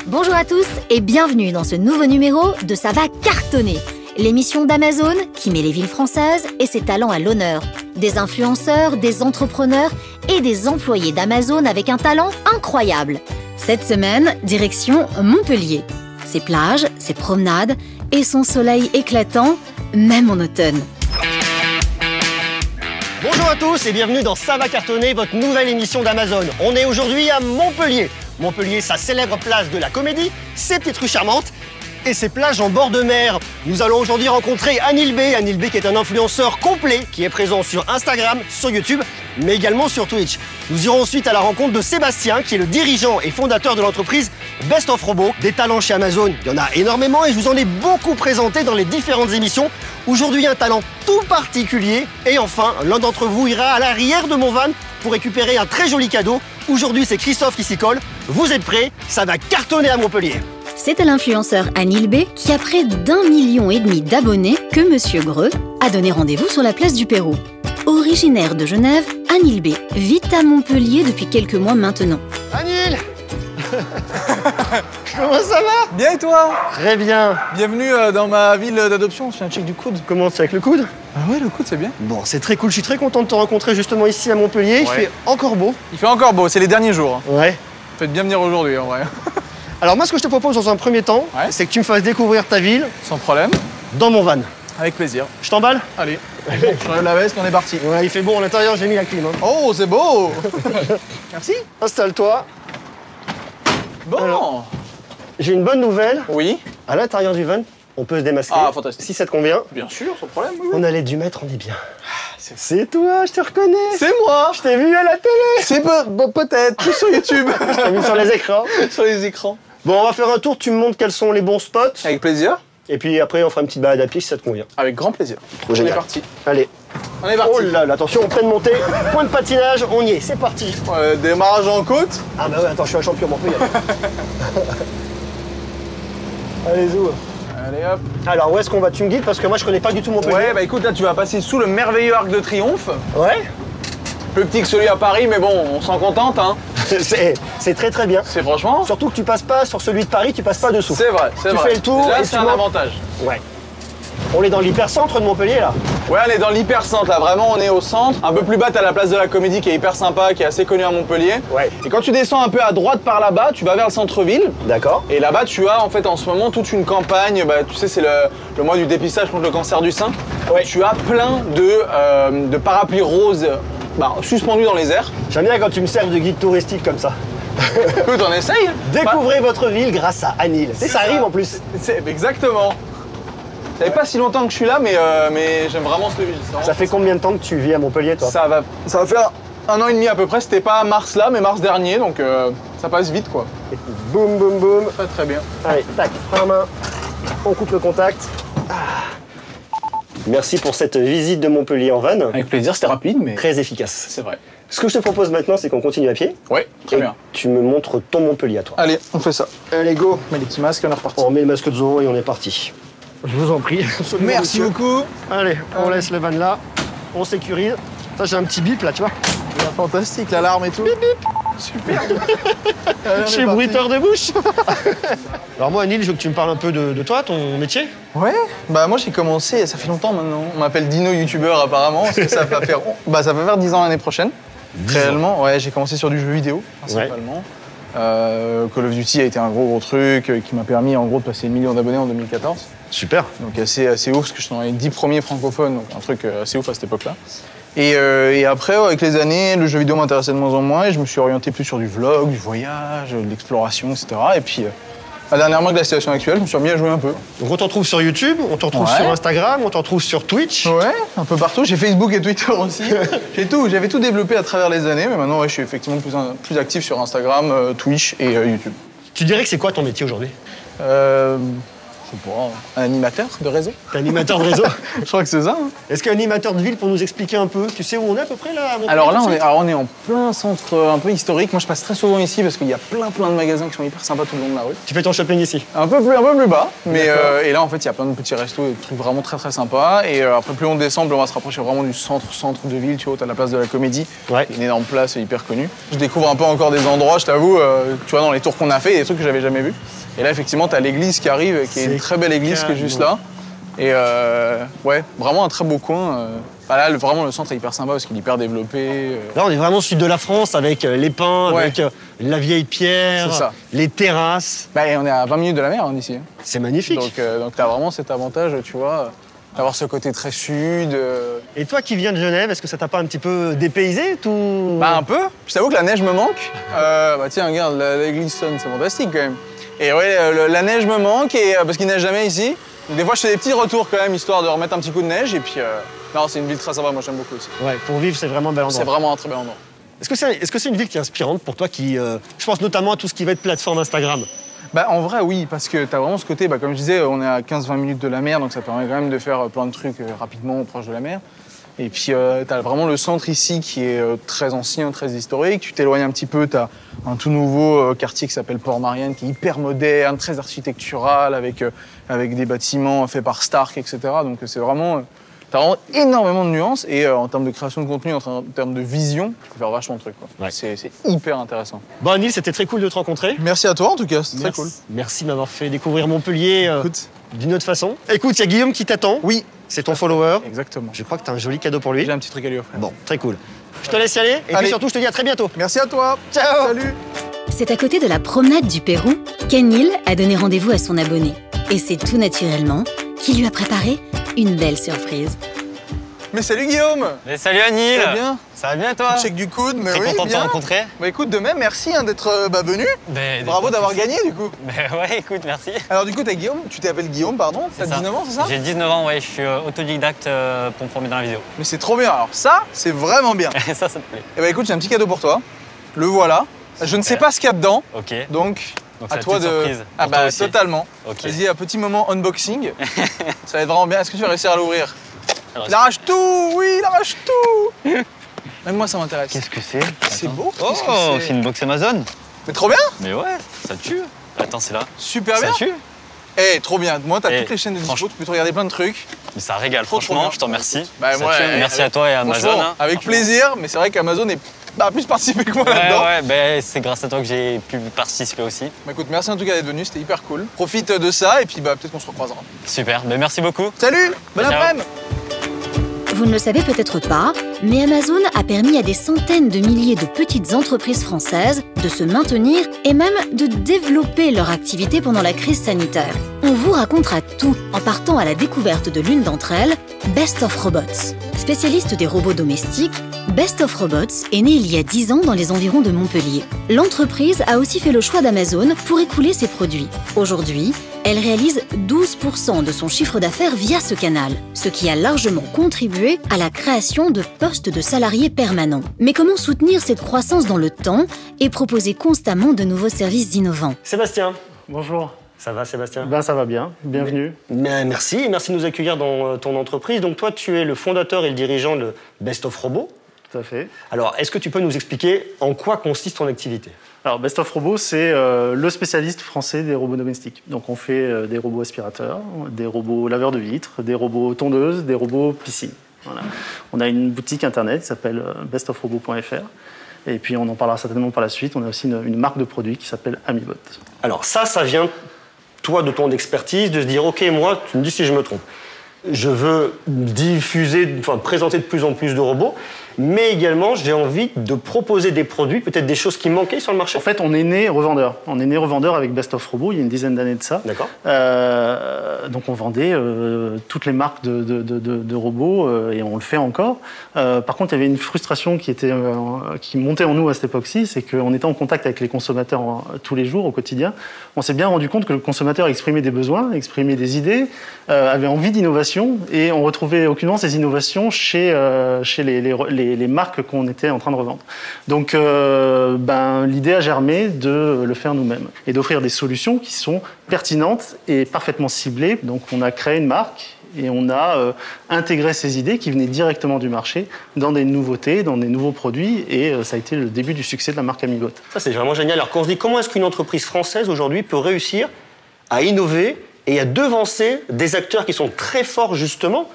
Bonjour à tous et bienvenue dans ce nouveau numéro de Ça va cartonner, l'émission d'Amazon qui met les villes françaises et ses talents à l'honneur. Des influenceurs, des entrepreneurs et des employés d'Amazon avec un talent incroyable. Cette semaine, direction Montpellier. Ses plages, ses promenades et son soleil éclatant, même en automne. Bonjour à tous et bienvenue dans Ça va cartonner, votre nouvelle émission d'Amazon. On est aujourd'hui à Montpellier. Montpellier, sa célèbre place de la Comédie, ses petites rues charmantes et ses plages en bord de mer. Nous allons aujourd'hui rencontrer Anil B. Anil B qui est un influenceur complet qui est présent sur Instagram, sur YouTube, mais également sur Twitch. Nous irons ensuite à la rencontre de Sébastien qui est le dirigeant et fondateur de l'entreprise Best of Robots. Des talents chez Amazon, il y en a énormément et je vous en ai beaucoup présenté dans les différentes émissions. Aujourd'hui, un talent tout particulier. Et enfin, l'un d'entre vous ira à l'arrière de mon van pour récupérer un très joli cadeau. Aujourd'hui, c'est Christophe qui s'y colle. Vous êtes prêts? Ça va cartonner à Montpellier. C'est à l'influenceur Anil B, qui a près d'1,5 million d'abonnés, que Monsieur Greux a donné rendez-vous sur la place du Pérou. Originaire de Genève, Anil B vit à Montpellier depuis quelques mois maintenant. Anil Comment ça va? Bien et toi? Très bien. Bienvenue dans ma ville d'adoption, je fais un check du coude. Comment c'est avec le coude? Ah ouais, le coude c'est bien. Bon, c'est très cool. Je suis très content de te rencontrer justement ici à Montpellier. Il fait encore beau. Il fait encore beau, c'est les derniers jours. Ouais. Faites bien venir aujourd'hui en vrai. Alors moi, ce que je te propose dans un premier temps, c'est que tu me fasses découvrir ta ville. Sans problème. Dans mon van. Avec plaisir. Je t'emballe? Allez, je enlève la veste, on est parti. Ouais, il fait bon à l'intérieur, j'ai mis la clim. Hein. Oh, c'est beau. Merci. Installe-toi. Bon. Alors, j'ai une bonne nouvelle. Oui. À l'intérieur du van, on peut se démasquer. Ah, fantastique. Si ça te convient. Bien sûr, sans problème. Oui. On a les 10 mètres, on est bien. C'est toi, je te reconnais. C'est moi. Je t'ai vu à la télé. C'est peut-être, plus sur YouTube. Je t'ai vu sur les écrans. Sur les écrans. Bon, on va faire un tour, tu me montres quels sont les bons spots. Avec plaisir. Et puis après, on fera une petite balade à pied si ça te convient. Avec grand plaisir. Trop génial. On est parti. Allez. On est parti. Oh là là, attention, en pleine montée, point de patinage, on y est, c'est parti. Démarrage en côte. Ah bah ouais, attends, je suis un champion, on peut y aller. Allez, zou. Allez hop. Alors, où est-ce qu'on va? Tu me guides parce que moi, je connais pas du tout Montpellier. Ouais, bah écoute, là tu vas passer sous le merveilleux Arc de Triomphe. Ouais. Plus petit que celui à Paris, mais bon, on s'en contente, hein. C'est très très bien. C'est franchement. Surtout que tu passes pas sur celui de Paris, tu passes pas dessous. C'est vrai, c'est vrai. Tu fais le tour Là, et c'est tu un montes. avantage. Ouais. On est dans l'hypercentre de Montpellier là. Ouais, on est dans l'hypercentre là, vraiment on est au centre. Un peu plus bas, t'as la place de la Comédie qui est hyper sympa, qui est assez connue à Montpellier. Ouais. Et quand tu descends un peu à droite par là-bas, tu vas vers le centre-ville. D'accord. Et là-bas, tu as en fait en ce moment toute une campagne, bah, tu sais, c'est le mois du dépistage contre le cancer du sein. Ouais. Tu as plein de parapluies roses suspendus dans les airs. J'aime bien quand tu me sers de guide touristique comme ça. Écoute, on essaye. Découvrez votre ville grâce à Anil. Ça arrive en plus. Exactement. Ça fait pas si longtemps que je suis là, mais j'aime vraiment cette ville. Ça fait combien de temps que tu vis à Montpellier, toi? Ça va faire 1 an et demi à peu près. C'était pas mars là, mais mars dernier, donc ça passe vite quoi. Boum, boum, boum. Très très bien. Allez, tac, frein à main. On coupe le contact. Ah. Merci pour cette visite de Montpellier en van. Avec plaisir, c'était rapide, mais Très efficace. c'est vrai. Ce que je te propose maintenant, c'est qu'on continue à pied. Ouais, très et bien. Tu me montres ton Montpellier à toi. Allez, on fait ça. Allez, go. On met les petits masques et on est reparti. On met le masque de Zorro et on est parti. Je vous en prie. Absolument, Merci monsieur. beaucoup. Allez, on laisse le van là. On sécurise. Ça, j'ai un petit bip là, tu vois. Fantastique, l'alarme et tout. Bip bip. Super. Je suis bruiteur de bouche. Alors moi, Anil, je veux que tu me parles un peu de toi, ton métier. Ouais, bah moi j'ai commencé, ça fait longtemps maintenant. On m'appelle Dino YouTuber apparemment, parce que ça va faire 10 ans l'année prochaine. Réellement, ouais, j'ai commencé sur du jeu vidéo principalement. Call of Duty a été un gros truc qui m'a permis en gros de passer 1 million d'abonnés en 2014. Super. Donc assez ouf parce que je suis dans les 10 premiers francophones, donc un truc assez ouf à cette époque-là. Et après, avec les années, le jeu vidéo m'intéressait de moins en moins et je me suis orienté plus sur du vlog, du voyage, de l'exploration, etc. Et puis, dernièrement, avec la situation actuelle, je me suis remis à jouer un peu. Donc on te retrouve sur YouTube, on te retrouve sur Instagram, on te retrouve sur Twitch. Ouais, un peu partout. J'ai Facebook et Twitter aussi. J'avais tout développé à travers les années, mais maintenant, je suis effectivement plus actif sur Instagram, Twitch et YouTube. Tu dirais que c'est quoi ton métier aujourd'hui? sais pas, un animateur de réseau. Animateur de réseau. Je crois que c'est ça. Hein. Est-ce qu'un animateur de ville pour nous expliquer un peu? Tu sais où on est à peu près là? Alors là, on est en plein centre un peu historique. Moi, je passe très souvent ici parce qu'il y a plein de magasins qui sont hyper sympas tout le long de la rue. Tu fais ton shopping ici? Un peu plus bas. Mais et là, en fait, il y a plein de petits restos et des trucs vraiment très sympas. Et après, plus on descend, plus on va se rapprocher vraiment du centre de ville. Tu vois, t'as la place de la Comédie. Ouais. Une énorme place hyper connue. Je découvre un peu encore des endroits, je t'avoue, tu vois, dans les tours qu'on a fait, des trucs que j'avais jamais vus. Et là, effectivement, t'as l'église qui arrive, qui est une très belle église qui est juste là. Et ouais, vraiment un très beau coin. Là, vraiment, le centre est hyper sympa parce qu'il est hyper développé. Là, on est vraiment au sud de la France avec les pins, avec la vieille pierre, les terrasses. Bah, et on est à 20 minutes de la mer d'ici. C'est magnifique. Donc t'as vraiment cet avantage, tu vois, d'avoir ce côté très sud. Et toi qui viens de Genève, est-ce que ça t'a pas un petit peu dépaysé tout? Bah, un peu. Je t'avoue que la neige me manque. Bah, tiens, regarde, l'église sonne, c'est fantastique quand même. Et ouais, la neige me manque parce qu'il neige jamais ici. Donc, des fois, je fais des petits retours quand même, histoire de remettre un petit coup de neige. Et puis, non, c'est une ville très sympa, moi j'aime beaucoup aussi. Ouais, pour vivre, c'est vraiment un bel endroit. C'est vraiment un très bel endroit. Est-ce que c'est une ville qui est inspirante pour toi qui, je pense notamment à tout ce qui va être plateforme Instagram? Bah, en vrai, oui, parce que t'as vraiment ce côté, comme je disais, on est à 15-20 minutes de la mer, donc ça permet quand même de faire plein de trucs rapidement proche de la mer. Et puis, t'as vraiment le centre ici qui est très ancien, très historique. Tu t'éloignes un petit peu, t'as un tout nouveau quartier qui s'appelle Port-Marianne, qui est hyper moderne, très architectural, avec des bâtiments faits par Stark, etc. Donc, c'est vraiment... T'as vraiment énormément de nuances et en termes de création de contenu, en termes de vision, tu peux faire vachement de trucs. Ouais. C'est hyper intéressant. Bon, Neil, c'était très cool de te rencontrer. Merci à toi en tout cas, c'est très cool. Merci de m'avoir fait découvrir Montpellier d'une autre façon. Écoute, il y a Guillaume qui t'attend. Oui. C'est ton follower. Exactement. Je crois que t'as un joli cadeau pour lui. J'ai un petit truc à lui offrir. Bon, très cool. Je te laisse y aller et puis surtout, je te dis à très bientôt. Merci à toi. Ciao. Salut. C'est à côté de la promenade du Pérou qu'Anne Hill a donné rendez-vous à son abonné. Et c'est tout naturellement qu'il lui a préparé une belle surprise. Mais salut Guillaume. Mais salut Anil. Ça va bien? Ça va bien toi? Check du coude, mais Très oui, content de te bien. rencontrer. Bah écoute, de même, merci d'être venu. Bravo d'avoir gagné du coup. Ouais, écoute, merci. Alors du coup, t'es Guillaume, tu t'appelles Guillaume, pardon. T'as 19 ans, c'est ça? J'ai 19 ans, ouais, je suis autodidacte pour me former dans la vidéo. Mais c'est trop bien, alors ça, c'est vraiment bien. Ça te plaît. Et bah écoute, j'ai un petit cadeau pour toi. Le voilà. Je ne sais pas ce qu'il y a dedans. Ok. Donc à toi de... surprise. Ah bah totalement. Okay. Vas-y, un petit moment unboxing. Ça va être vraiment bien. Est-ce que tu vas réussir à l'ouvrir? Il arrache tout, oui, il arrache tout. Même moi, ça m'intéresse. Qu'est-ce que c'est? C'est beau. Oh, c'est une box Amazon. Mais trop bien. Mais ouais, ça tue. Attends, c'est là. Super bien. Ça tue. Eh, trop bien. Moi, t'as toutes les chaînes de dispo, tu peux te regarder plein de trucs. Mais ça régale, franchement, je t'en remercie. Bah, moi, merci à toi et à Amazon. Hein, avec plaisir, mais c'est vrai qu'Amazon est plus participé que moi là-dedans. Ouais, bah, c'est grâce à toi que j'ai pu participer aussi. Bah écoute, merci en tout cas d'être venu, c'était hyper cool. Profite de ça et puis bah peut-être qu'on se recroisera. Super, bah, merci beaucoup. Salut, bon après-midi. Vous ne le savez peut-être pas, mais Amazon a permis à des centaines de milliers de petites entreprises françaises de se maintenir et même de développer leur activité pendant la crise sanitaire. On vous racontera tout en partant à la découverte de l'une d'entre elles, Best of Robots. Spécialiste des robots domestiques, Best of Robots est née il y a 10 ans dans les environs de Montpellier. L'entreprise a aussi fait le choix d'Amazon pour écouler ses produits. Aujourd'hui, elle réalise 12% de son chiffre d'affaires via ce canal, ce qui a largement contribué à la création de postes de salariés permanents. Mais comment soutenir cette croissance dans le temps et proposer constamment de nouveaux services innovants? Sébastien. Bonjour. Ça va Sébastien? Ben ça va bien, bienvenue. Merci de nous accueillir dans ton entreprise. Donc toi, tu es le fondateur et le dirigeant de Best of Robots. Tout à fait. Alors, est-ce que tu peux nous expliquer en quoi consiste ton activité? Alors, Best of Robots, c'est le spécialiste français des robots domestiques. Donc, on fait des robots aspirateurs, des robots laveurs de vitres, des robots tondeuses, des robots piscines. Voilà. On a une boutique internet qui s'appelle bestofrobots.fr. Et puis, on en parlera certainement par la suite. On a aussi une marque de produits qui s'appelle Amibot. Alors, ça vient, toi, de ton expertise, de se dire, OK, moi, tu me dis si je me trompe. Je veux présenter de plus en plus de robots, mais également, j'ai envie de proposer des produits, peut-être des choses qui manquaient sur le marché. En fait, on est né revendeur. On est né revendeur avec Best of Robots il y a une dizaine d'années de ça. D'accord. Donc, on vendait toutes les marques de robots et on le fait encore. Par contre, il y avait une frustration qui montait en nous à cette époque-ci, c'est qu'en étant en contact avec les consommateurs tous les jours, au quotidien, on s'est bien rendu compte que le consommateur exprimait des besoins, exprimait des idées, avait envie d'innovation et on retrouvait aucunement ces innovations chez les les marques qu'on était en train de revendre. Donc l'idée a germé de le faire nous-mêmes et d'offrir des solutions qui sont pertinentes et parfaitement ciblées. Donc on a créé une marque et on a intégré ces idées qui venaient directement du marché dans des nouveautés, dans des nouveaux produits, et ça a été le début du succès de la marque Amigote. Ça, c'est vraiment génial. Alors, quand on se dit comment est-ce qu'une entreprise française, aujourd'hui, peut réussir à innover et à devancer des acteurs qui sont très forts, justement,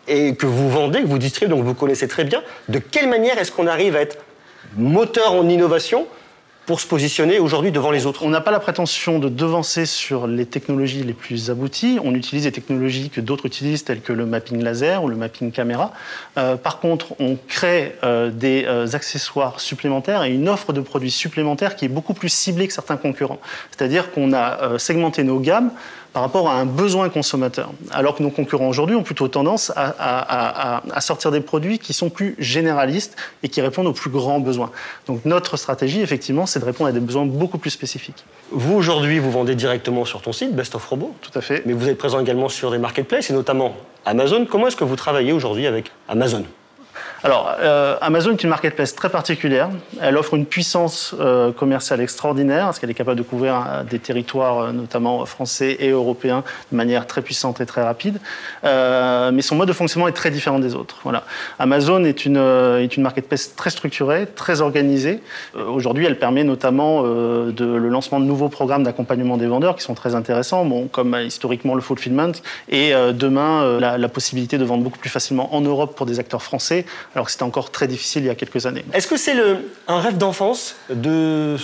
et que vous vendez, que vous distribuez, donc vous connaissez très bien, de quelle manière est-ce qu'on arrive à être moteur en innovation pour se positionner aujourd'hui devant les autres? On n'a pas la prétention de devancer sur les technologies les plus abouties. On utilise des technologies que d'autres utilisent, telles que le mapping laser ou le mapping caméra. Par contre, on crée des accessoires supplémentaires et une offre de produits supplémentaires qui est beaucoup plus ciblée que certains concurrents. C'est-à-dire qu'on a segmenté nos gammes par rapport à un besoin consommateur. Alors que nos concurrents aujourd'hui ont plutôt tendance à sortir des produits qui sont plus généralistes et qui répondent aux plus grands besoins. Donc notre stratégie, effectivement, c'est de répondre à des besoins beaucoup plus spécifiques. Vous, aujourd'hui, vous vendez directement sur ton site, Best of Robot. Tout à fait. Mais vous êtes présent également sur des marketplaces, et notamment Amazon. Comment est-ce que vous travaillez aujourd'hui avec Amazon ? Alors, Amazon est une marketplace très particulière. Elle offre une puissance commerciale extraordinaire, parce qu'elle est capable de couvrir des territoires, notamment français et européens, de manière très puissante et très rapide. Mais son mode de fonctionnement est très différent des autres. Voilà. Amazon est une marketplace très structurée, très organisée. Aujourd'hui, elle permet notamment le lancement de nouveaux programmes d'accompagnement des vendeurs qui sont très intéressants, comme historiquement le fulfillment, et demain, la possibilité de vendre beaucoup plus facilement en Europe pour des acteurs français, alors que c'était encore très difficile il y a quelques années. Est-ce que c'est un rêve d'enfance de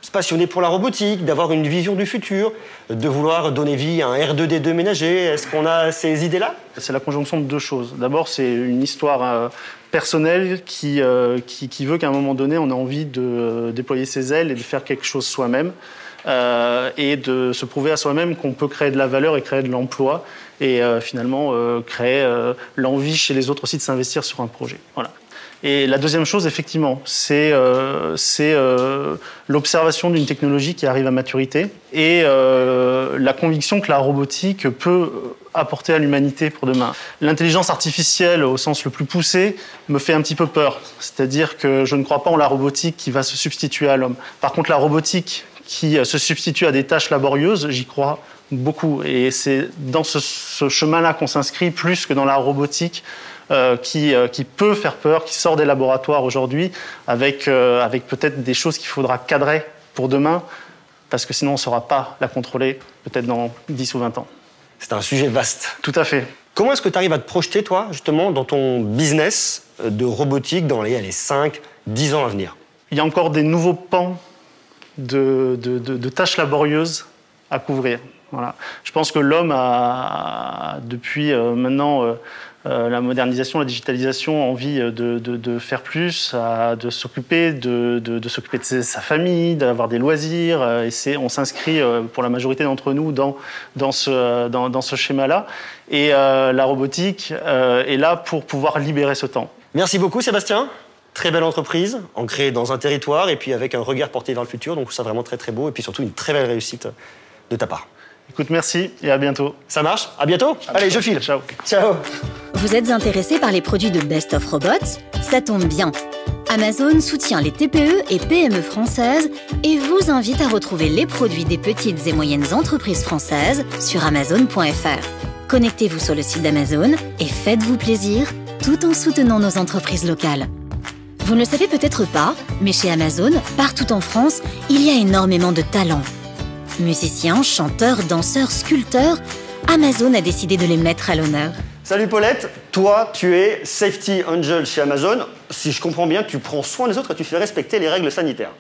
se passionner pour la robotique, d'avoir une vision du futur, de vouloir donner vie à un R2D2 ménager? Est-ce qu'on a ces idées-là? C'est la conjonction de deux choses. D'abord, c'est une histoire personnelle qui veut qu'à un moment donné, on a envie de déployer ses ailes et de faire quelque chose soi-même. Et de se prouver à soi-même qu'on peut créer de la valeur et créer de l'emploi et finalement créer l'envie chez les autres aussi de s'investir sur un projet. Voilà. Et la deuxième chose, effectivement, c'est l'observation d'une technologie qui arrive à maturité et la conviction que la robotique peut apporter à l'humanité pour demain. L'intelligence artificielle, au sens le plus poussé, me fait un petit peu peur. C'est-à-dire que je ne crois pas en la robotique qui va se substituer à l'homme. Par contre, la robotique qui se substitue à des tâches laborieuses, j'y crois beaucoup. Et c'est dans ce chemin-là qu'on s'inscrit plus que dans la robotique qui peut faire peur, qui sort des laboratoires aujourd'hui, avec peut-être des choses qu'il faudra cadrer pour demain, parce que sinon on ne saura pas la contrôler peut-être dans 10 ou 20 ans. C'est un sujet vaste. Tout à fait. Comment est-ce que tu arrives à te projeter, toi, justement, dans ton business de robotique dans les 5, 10 ans à venir? Il y a encore des nouveaux pans de tâches laborieuses à couvrir. Voilà. Je pense que l'homme a, depuis maintenant la modernisation, la digitalisation, envie de faire plus, de s'occuper de s'occuper de sa famille, d'avoir des loisirs. Et on s'inscrit, pour la majorité d'entre nous, dans ce schéma-là. Et la robotique est là pour pouvoir libérer ce temps. Merci beaucoup, Sébastien. Très belle entreprise, ancrée dans un territoire et puis avec un regard porté vers le futur. Donc, c'est vraiment très, très beau. Et puis surtout, une très belle réussite de ta part. Écoute, merci et à bientôt. Ça marche? À bientôt. Allez, je file. Ciao. Ciao. Vous êtes intéressé par les produits de Best of Robots? Ça tombe bien. Amazon soutient les TPE et PME françaises et vous invite à retrouver les produits des petites et moyennes entreprises françaises sur Amazon.fr. Connectez-vous sur le site d'Amazon et faites-vous plaisir tout en soutenant nos entreprises locales. Vous ne le savez peut-être pas, mais chez Amazon, partout en France, il y a énormément de talents. Musiciens, chanteurs, danseurs, sculpteurs, Amazon a décidé de les mettre à l'honneur. Salut Paulette, toi tu es Safety Angel chez Amazon. Si je comprends bien, tu prends soin des autres et tu fais respecter les règles sanitaires.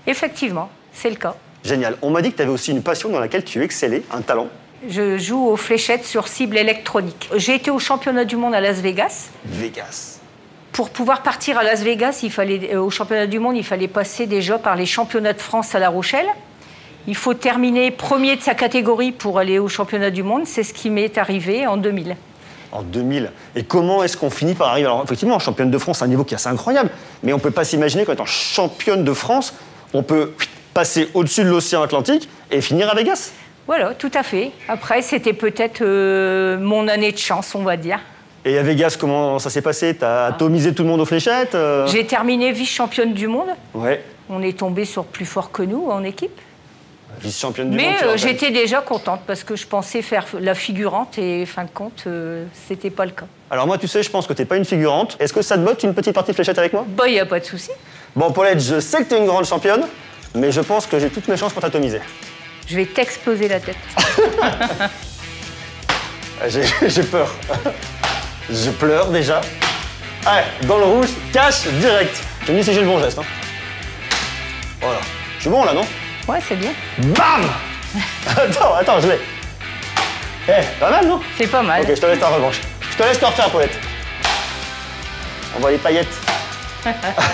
Effectivement, c'est le cas. Génial. On m'a dit que tu avais aussi une passion dans laquelle tu excellais, un talent. Je joue aux fléchettes sur cible électronique. J'ai été au championnat du monde à Las Vegas. Vegas. Pour pouvoir partir à Las Vegas, au championnat du monde, il fallait passer déjà par les championnats de France à La Rochelle. Il faut terminer premier de sa catégorie pour aller au championnat du monde. C'est ce qui m'est arrivé en 2000. En 2000. Et comment est-ce qu'on finit par arriver? Alors effectivement, championne de France, c'est un niveau qui est assez incroyable. Mais on ne peut pas s'imaginer qu'en étant championne de France, on peut passer au-dessus de l'océan Atlantique et finir à Vegas. Voilà, tout à fait. Après, c'était peut-être mon année de chance, on va dire. Et à Vegas, comment ça s'est passé? T'as atomisé tout le monde aux fléchettes J'ai terminé vice-championne du monde. Ouais. On est tombé sur plus fort que nous en équipe. Vice-championne du monde. Mais j'étais déjà contente parce que je pensais faire la figurante et fin de compte, c'était pas le cas. Alors moi, tu sais, je pense que t'es pas une figurante. Est-ce que ça te botte une petite partie de fléchette avec moi? Bah, y a pas de souci. Bon, Paulette, je sais que t'es une grande championne, mais je pense que j'ai toutes mes chances pour t'atomiser. Je vais t'exploser la tête. J'ai peur. Je pleure déjà. Allez, dans le rouge, cache direct. Je me dis si j'ai le bon geste. Hein. Voilà. Je suis bon là, non? Ouais, c'est bien. Bam. Attends, je l'ai. Pas mal, non? C'est pas mal. Ok, je te laisse ta revanche. Je te laisse te refaire, Paulette. On voit les paillettes.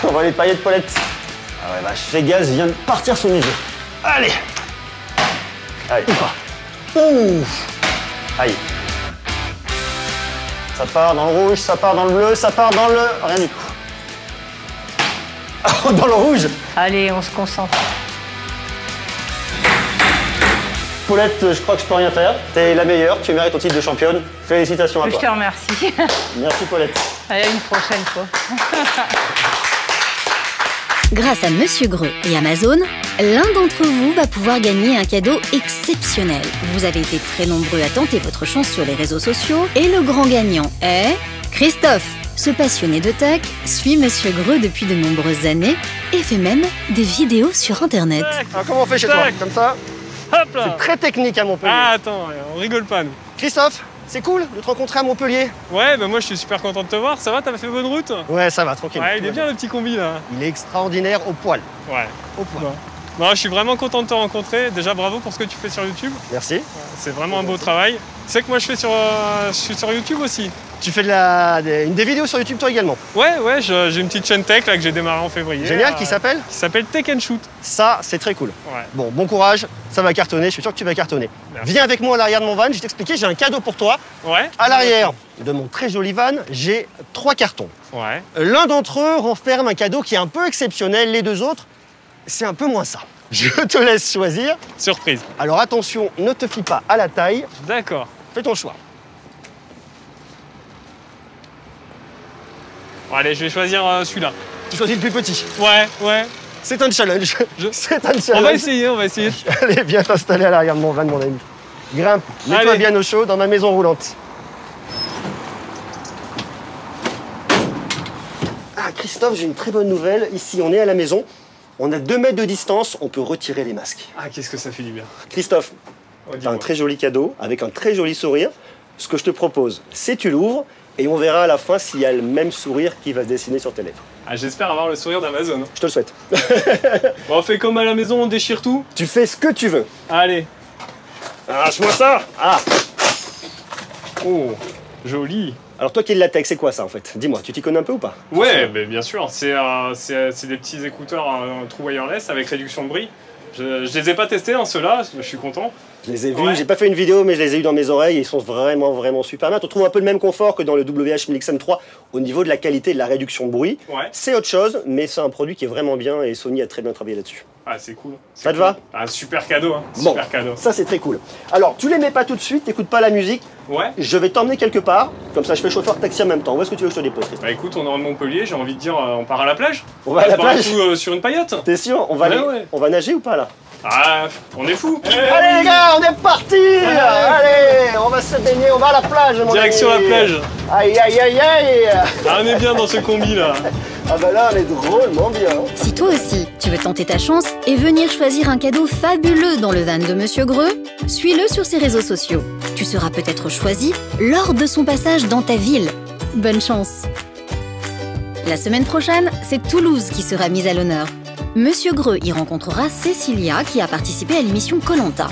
On voit les paillettes, Paulette. Ah ouais, vache, Vegas vient de partir sous mes yeux. Allez. Allez. Ouf. Aïe. Ça part dans le rouge, ça part dans le bleu, ça part dans le... Rien du tout. Oh, dans le rouge. Allez, on se concentre. Paulette, je crois que je peux rien faire. T'es la meilleure, tu mérites ton titre de championne. Félicitations à toi. Je te remercie. Merci, Paulette. Allez, à une prochaine fois. Grâce à Monsieur Greux et Amazon, l'un d'entre vous va pouvoir gagner un cadeau exceptionnel. Vous avez été très nombreux à tenter votre chance sur les réseaux sociaux et le grand gagnant est Christophe. Ce passionné de tech suit Monsieur Greux depuis de nombreuses années et fait même des vidéos sur Internet. Alors comment on fait chez toi? Comme ça? Hop là. C'est très technique à Montpellier. Ah attends, on rigole pas nous. Christophe, c'est cool de te rencontrer à Montpellier. Ouais, bah moi je suis super content de te voir. Ça va, t'as fait bonne route? Ouais, ça va, tranquille. Ouais, il est bien le petit combi là. Il est extraordinaire au poil. Ouais. Au poil. Bon. Non, je suis vraiment content de te rencontrer. Déjà bravo pour ce que tu fais sur YouTube. Merci. C'est vraiment un beau travail. Tu sais que moi je suis sur YouTube aussi. Tu fais des vidéos sur YouTube toi également? Ouais, j'ai une petite chaîne tech là que j'ai démarré en février. Génial, qui s'appelle? Qui s'appelle Tech and Shoot. Ça, c'est très cool. Ouais. Bon courage, ça va cartonner, je suis sûr que tu vas cartonner. Merci. Viens avec moi à l'arrière de mon van, je vais t'expliquer, j'ai un cadeau pour toi. Ouais. À l'arrière de mon très joli van, j'ai 3 cartons. Ouais. L'un d'entre eux renferme un cadeau qui est un peu exceptionnel, les 2 autres, c'est un peu moins ça. Je te laisse choisir. Surprise. Alors attention, ne te fie pas à la taille, D'accord. fais ton choix. Bon, allez, je vais choisir celui-là. Tu choisis le plus petit. Ouais. C'est un challenge. C'est un challenge. On va essayer. Allez, viens t'installer à l'arrière de mon van, mon ami. Grimpe, mets-toi Allez. bien au chaud dans ma maison roulante. Ah, Christophe, j'ai une très bonne nouvelle. Ici, on est à la maison. On a 2 mètres de distance, on peut retirer les masques. Ah, qu'est-ce que ça fait du bien. Christophe, Oh, t'as dis-moi. un très joli cadeau avec un très joli sourire. Ce que je te propose, c'est tu l'ouvres et on verra à la fin s'il y a le même sourire qui va se dessiner sur tes lèvres. Ah, j'espère avoir le sourire d'Amazon. Je te le souhaite. Bon, on fait comme à la maison, on déchire tout. Tu fais ce que tu veux. Allez. Arrache-moi ça. Ah. Oh, joli. Alors toi qui es de la tech, c'est quoi ça en fait? Dis-moi, tu t'y connais un peu ou pas? Ouais, mais bien sûr. C'est des petits écouteurs True Wireless avec réduction de bruit. Je les ai pas testés, hein, ceux-là. Je suis content. Je les ai vus, Ouais. j'ai pas fait une vidéo, mais je les ai eus dans mes oreilles et ils sont vraiment super bien. Tu retrouves un peu le même confort que dans le WH-1000XM3 au niveau de la qualité et de la réduction de bruit. Ouais. C'est autre chose, mais c'est un produit qui est vraiment bien et Sony a très bien travaillé là-dessus. Ah, c'est cool. C'est Ça te cool. va? Ah, super cadeau, hein. Bon, Super cadeau. ça c'est très cool. Alors, tu les mets pas tout de suite, t'écoutes pas la musique, Ouais. je vais t'emmener quelque part, comme ça je fais chauffeur taxi en même temps. Où est-ce que tu veux que je te dépose, Christophe? Bah écoute, on est en Montpellier, j'ai envie de dire, on part à la plage. On va à la se barre un plage coup, sur une paillote. T'es sûr? On va, Ouais, aller- ouais. on va nager ou pas là? Ah, on est fous. Allez les gars, on est parti! Allez, on va se baigner, on va à la plage mon Direction ami. la plage. Aïe aïe aïe aïe! Ah, on est bien dans ce combi là. Ah bah là on est drôlement bien. Si toi aussi, tu veux tenter ta chance et venir choisir un cadeau fabuleux dans le van de Monsieur Greux, suis-le sur ses réseaux sociaux. Tu seras peut-être choisi lors de son passage dans ta ville. Bonne chance! La semaine prochaine, c'est Toulouse qui sera mise à l'honneur. Monsieur Greux y rencontrera Cécilia qui a participé à l'émission Koh-Lanta.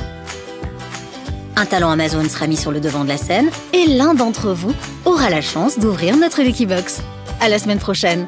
Un talent Amazon sera mis sur le devant de la scène et l'un d'entre vous aura la chance d'ouvrir notre Lucky Box. À la semaine prochaine!